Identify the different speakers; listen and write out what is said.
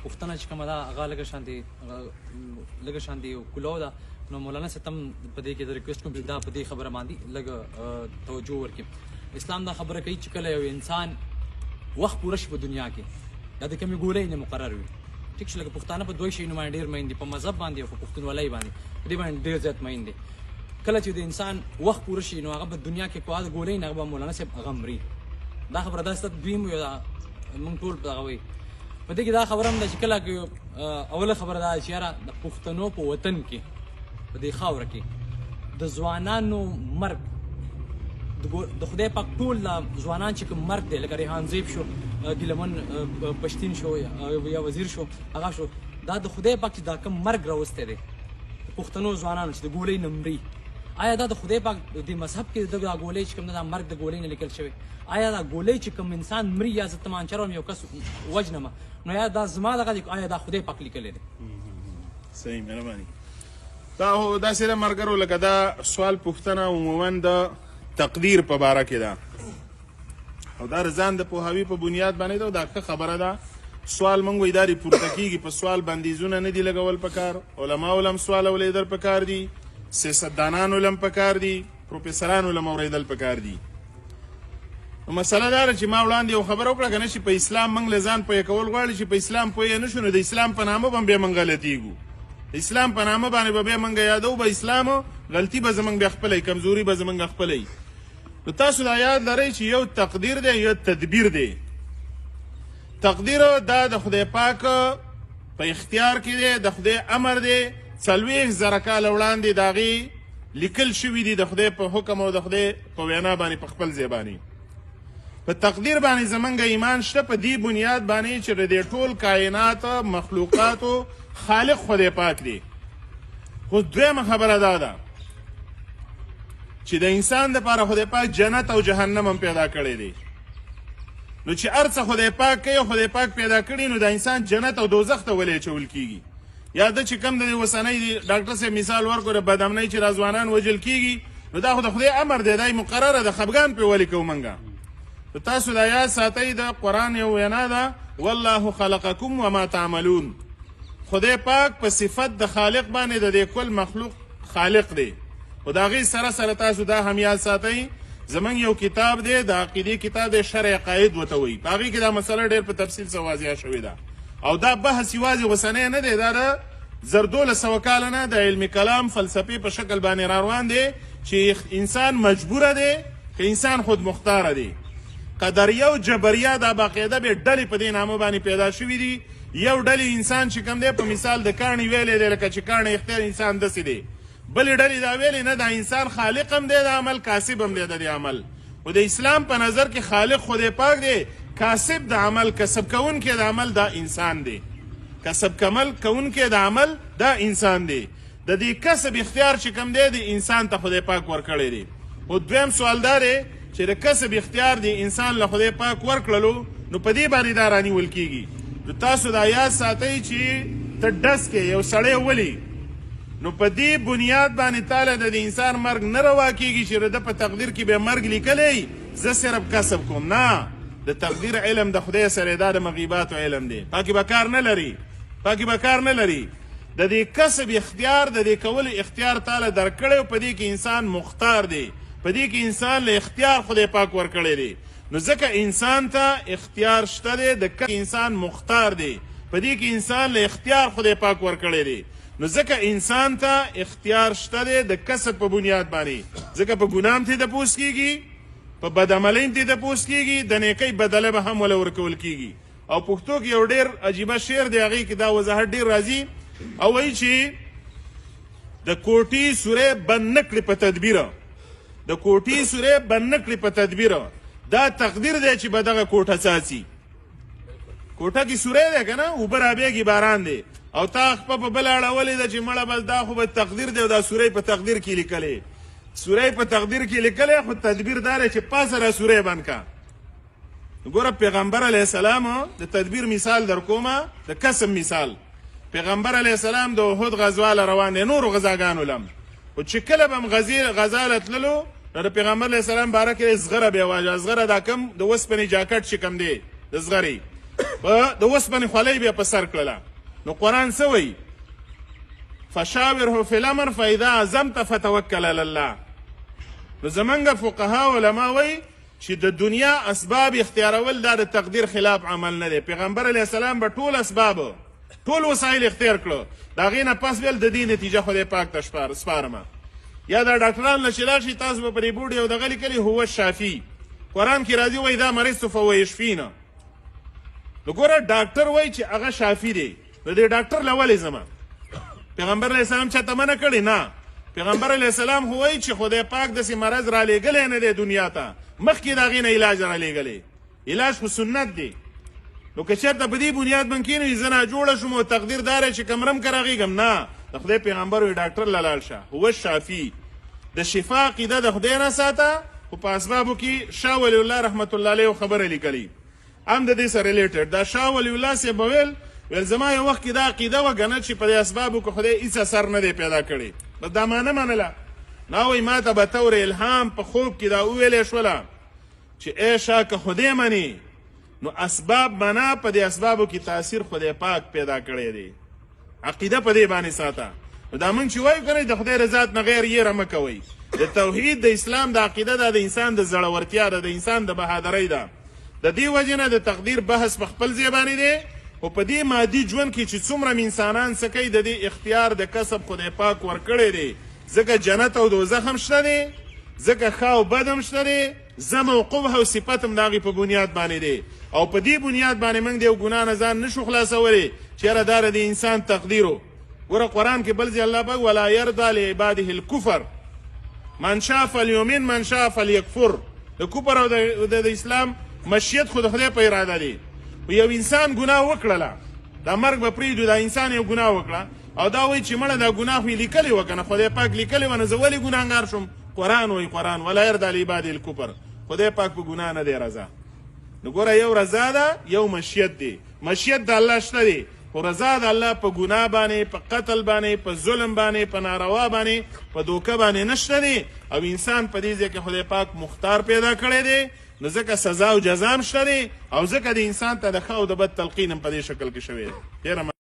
Speaker 1: پوښتنه چې کومه ده هغه لږه شانتې کولو ده. نو مولانا صاحب ته هم په دې کې زه ریکویسټ کوم چې دا په دې خبره باندې لږ توجه ورکړي. اسلام دا خبره کوي چې کله یو انسان وخت پوره شي په دنیا کې دا د کومې ګولۍ نه مقرر وي. ټیک شو، لکه پښتانه په دوی شیانو باندې ډېر مین دي، په مذهب باندې او په پښتونولۍ باندې په دې باندې ډېر زیات مین دي. کله چې د انسان وخت پوره شي نو هغه په دنیا کې کوه د ګولۍ نه به مولانا صاحب هغه مري. دا خبره داسې دویم وي، موږ ټول دغه وایي. په دې کې دا خبره هم ده چې کله اوله خبره دا ده چې یاره د پښتنو په وطن کې په دې خاوره کې د ځوانانو مرګ د خدای پاک ټول ځوانان چې کوم مرګ دی، لکه ریحان زیب شو، ګیلمن پښتین شو یا وزیر شو، هغه شو، دا د خدای پاک چې دا کوم مرګ راوستی دی د پښتنو ځوانانو چې د ګولۍ نه مري، آیا دا د خدای پاک د مذهب کې د ګولۍ چې کوم دا مرګ د ګولۍ نه لیکل شوی؟ آیا دا ګولۍ چې کوم انسان مري یا زه تمانچه روم یو کس وجنمه نو یا دا زما دغه دی، آیا دا خدای پاک لیکلی دی؟
Speaker 2: صحیح، مهرباني. دا هو داسې ده ملګرو، لکه دا سوال پوښتنه عموما د تقدیر په باره کې ده او دا ځان د پوهاوي په بنیاد باندې ده او دا ښه خبره ده. سوال موږ وایي دا پورته کېږي، په سوال بندیزونه نه دي لګول پکار، علماو هم سوال اورېدل پکار دي، سیاستدانانو هم پکار دي، پروفیسرانو هم اورېدل پکار دي. نو مسله دا ده چې ما وړاندې یو خبره وکړه که نه چې په اسلام موږ له ځان پوهې کول غواړي چې په اسلام پوهې نه شو نو د اسلام په نامه به هم بیا موږ غلطېږو. د اسلام په نامه باندې به بیا موږ یادو به اسلام غلطي به زموږ بیا خپله کمزوري به زموږ خپله. نو تاسو دا یاد لرئ چې یو تقدیر دی یو تدبیر دی. تقدیر دا د خدای پاک په اختیار کې دی، د خدای امر دی، 40,000 کاله وړاندې د هغې لیکل شوي دي د خدای په حکم او د خدای په وینا باندې په خپل ځای باندې. په تقدیر باندې زمونږ ایمان شته، په دې بنیاد باندې چې د ټول کائنات مخلوقاتو خالق خدای پاک دی. خو دویمه خبره دا ده چې د انسان دپاره خدای پاک جنت او جهنم هم پیدا کړی دی. نو چې هر څه خدای پاک کوي خدای پاک پیدا کړي نو د انسان جنت او دوزخ ته ولې اچول کېږي؟ یا ده چې کوم د اوسنۍ ډاکټر صاحب مثال ورکړو د بدامنۍ چې دا ځوانان وژل کېږي نو دا خو د خدای امر دی، دا یې مقرره ده، خفګان پرې ولې کوو موږ؟ نو تاسو دا یاد ساتئ د قرآن یو وینا ده والله خلقکم وما تعملون. خدای پاک په صفت د خالق باندې د دې کل مخلوق خالق دی. خو د هغې سره سره تاسو دا هم یاد ساتئ زمونږ یو کتاب دی د عقیدې کتاب دی شرع عقاید ورته وایي، په هغې کې دا مسله ډېر په تفصیل سره واضحه شوې ده او دا بحث یوازې اوسنی نه دی، دا د 1200 کاله نه د علم کلام فلسفې په شکل باندې را روان دی چې انسان مجبوره دی که انسان خود مختاره دی. قدریه او جبریه دا باقاعده به ډلې په دې نامه باندې پیدا شوي دي. یو ډلې انسان چې کوم دی په مثال د کاڼي ویلی دی لکه چې کاڼی اختیار انسان داسې دی، بلې ډلې دا ویلې نه دا انسان خالق هم دی د عمل، کاسب هم دی د دې عمل. خو د اسلام په نظر کې خالق خدای پاک دی، کاسب د عمل کسب کوونکی د عمل دا انسان دی، کسب کوونکی د عمل دا انسان دی. د دې کسب اختیار چې کوم دی د انسان ته خدای پاک ورکړی دی. او دویم سوال دا دی چې د کسب اختیار د انسان له خدای پاک ورکړلو نو په دې باندې دا رانیول کېږي. نو تاسو دا یاد ساتئ چې ته ډس کې یو سړی ولي نو په دې بنیاد باندې تاله د انسان مرګ نه روا کېږي چې د په تقدیر کې به مرګ لیکلی زه صرف کسب کوم. نه، د تقدیر علم د خدای سره دا د مغیباتو علم دی، پاکې به کار نه لري، پاکې به کار نه لري. د دې کسب اختیار د دې کولو اختیار تاله درکړی او په دې کې انسان مختار دی، په دې کې انسان له اختیار خدای پاک ورکړی دی. نو ځکه انسان ته اختیار شته دی، د انسان مختار دی، په دې کې انسان له اختیار خدای پاک ورکړی دی. نو ځکه انسان ته اختیار شته دی د کسب په بنیاد باندې، ځکه په ګناه هم ترې تپوس کېږي، په بدعملۍ هم ترې تپوس کېږي، د نیکۍ بدله به هم وله ورکول کېږي. او پښتو کې یو ډېر عجیبه شعر دی، هغې کې دا وضاحت ډېر راځي او وایي چې د کوټې سوری بند نه کړي په تدبیره، د کوټې سوری بند نه کړي په تدبیره، دا تقدیر دی چې به دغه کوټه څاڅي. کوټه کې سوری دی که نه، اوبه رابېږي، باران دی او تا خپه په بله اړولې ده چې مړه بل دا خو به تقدیر دی او دا سوری په تقدیر کې لیکلی، سوری په تقدیر کې لیکلی، خو تدبیر دا دی چې پاسه را سوری بند که. ګوره پیغمبر علیه السلام د تدبیر مثال در کومه، د کسب مثال. پیغمبر علیه السلام د احد غزوا له روان دی، نورو غزاګانو لم، خو چې کله به هم غزا له تللو نو د پیغمبر علیه السلام باره کې زغره بیا واجه، زغره دا کم د اوسپنې جاکټ چې کم دی د زغرې په د اوسپنې خولۍ بیا په سر کړله. نو قرآن څه وایي؟ فشاوره فی الامر فاذا عزمت فتوکل علی الله. نو زمونږ فقها علما وایي چې د دنیا اسباب اختیارول دا د تقدیر خلاف عمل نه دی. پیغمبر علیه السلام به ټول اسباب ټول وسایل اختیار کړو، د هغې نه پس ویل د دې نتیجه خدای پاک ته سپارمه. یا دا ډاکټران نه چې راشي تاسو به په دې بورډ یو دغه لیکلي هو شافي. قرآن کې راځي وایي دا مرض فهو یشفینا. نو ګوره ډاکټر وایي چې هغه شافي دی، نو دې ډاکټر له ولې ځمه؟ پیغمبر علیه السلام چاته منع کړې؟ نه. پیغمبر علیه السلام خو وایي چې خدای پاک داسې مرض را لېږلی نه دی دنیا ته، مخکې د هغې نه علاج را لېږلی. علاج خو سنت دی. نو که چېرته په دې بنیاد باندې کښېنوي زه ناجوړه شوم او تقدیر دار چې کمرم که راغېږم، نه، د خدای پیغمبر وایي ډاکټر له لاړ شه. هو شافي. د شفا عقیده د خدای نه ساته. خو په اسبابو کې شاه ولی الله رحمت الله علیه خبره لیکلي هم د دې سره ریلیټډ. دا شاه ولی الله صاحب ویل زما یو وخت کې دا عقیده وه ګڼه چې په دې اسبابو کې خدای هېڅ اثر نه دی پیدا کړی. بس دا ما نه منله. نه وایي ما ته به طور الهام په خوب کې دا وویلې شوله چې ای شاه که خدای مني نو اسباب منا په دې اسبابو کې تاثیر خدای پاک پیدا کړی دی. عقیده په دې باندې ساته. نو دا موږ چې وایو که نه د خدای رضات نه غیر یېره مه کوئ. د توحید د اسلام د عقیده ده د انسان د زړورتیا ده، د انسان د بهادرۍ ده. د دې وجې نه د تقدیر بحث په خپل ځای باندې دی. خو په دې مادي ژوند کې چې څومره انسانان څه کوي د دې اختیار د کسب خدای پاک ورکړی دی. ځکه جنت او دوزخ هم شته دی، ځکه ښه او بد هم شته دی، زه موقوف او صفت هم د هغې په بنیاد باندې دی. او په دې بنیاد باندې موږ د یو ګناه نه ځان نشو خلاصولی چې یاره دا د انسان تقدیر و. ګوره قرآن کې بل ځای الله پاک ولا یرضا لعباده الکفر من شاء فلیؤمن من شاء فلیکفر. د کفر او د اسلام مشیت خو د خدای په اراده دی. یو انسان ګناه وکړله، دا مرګ به پرېږدو، دا انسان یو ګناه وکړه او دا وایي چې مړه دا ګناه خو یې لیکلې وه که نه، خدای پاک لیکلې وه، نو زه ولې ګناهګار شوم؟ قرآن وایي قرآن ولا یرضا لعباده الکفر. خدای پاک په ګناه نه دی رضا. نو ګوره یو رضا ده یو مشیت دی. مشیت د الله شته دی، خو رضا د الله په ګناه باندې، په قتل باندې، په ظلم باندې، په ناروا باندې، په دوکه باندې نشته دی. او انسان په دې ځای کې خدای پاک مختار پیدا کړی دی. نو ځکه سزا او جزا هم شته دی او ځکه د انسان ته د ښه او د بد تلقین هم په دې شکل کې شوی دی.